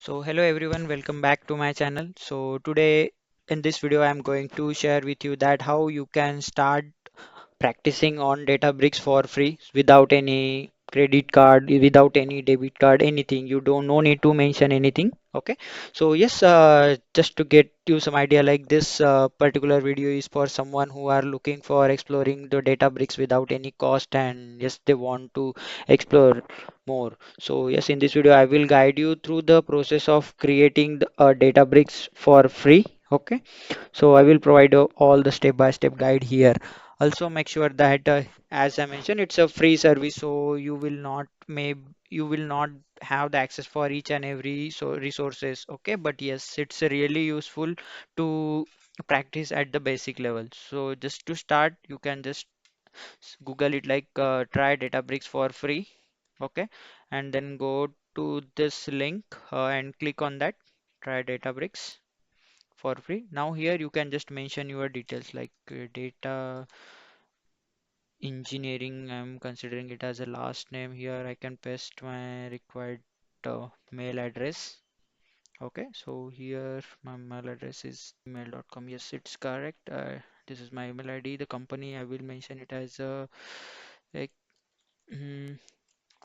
So hello everyone, welcome back to my channel. So today in this video I'm going to share with you that how you can start practicing on Databricks for free without any credit card, without any debit card, anything. You don't no need to mention anything. Okay. So yes, just to get you some idea, like this particular video is for someone who are looking for exploring the Databricks without any cost, and yes, they want to explore more. So yes, in this video I will guide you through the process of creating a Databricks for free. Okay. So I will provide all the step-by-step guide here. Also make sure that as I mentioned, it's a free service, so you will not have the access for each and every so resources. Okay, but yes, it's really useful to practice at the basic level. So just to start, you can just Google it like try Databricks for free. Okay, and then go to this link and click on that. Try Databricks for free. Now here you can just mention your details like data engineering. I'm considering it as a last name here. I can paste my required mail address. Okay, so here my mail address is gmail.com. Yes, it's correct. This is my email ID. The company I will mention it as like mm,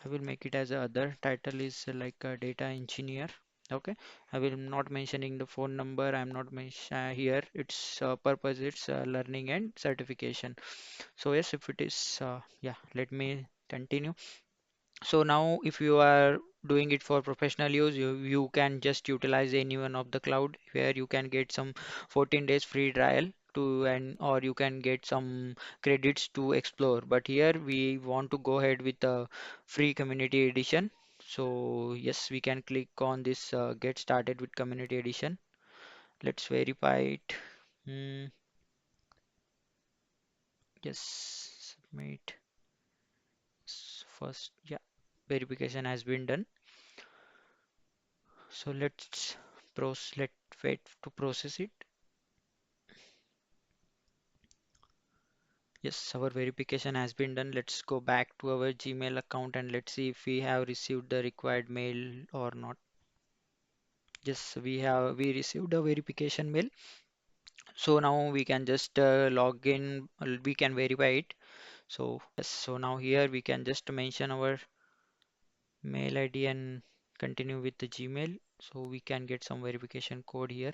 I will make it as a other title is like a data engineer. Okay, I will not mentioning the phone number. I'm not mention here. Its purpose it's learning and certification. So yes, if it is yeah, let me continue. So now if you are doing it for professional use, you can just utilize any one of the cloud where you can get some 14 days free trial to and or you can get some credits to explore. But here we want to go ahead with the free community edition. So yes, we can click on this get started with community edition. Let's verify it. Hmm, yes, submit. First, yeah, verification has been done. So let wait to process it. Yes, our verification has been done. Let's go back to our Gmail account and let's see if we have received the required mail or not. Yes, we received a verification mail. So now we can just log in, we can verify it. So yes, so now here we can just mention our mail ID and continue with the Gmail. So we can get some verification code here.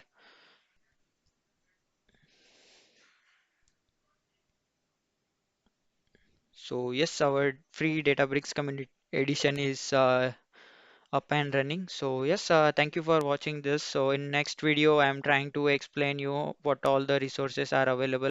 So yes, our free Databricks community edition is up and running. So yes, thank you for watching this. So in next video, I am trying to explain you what all the resources are available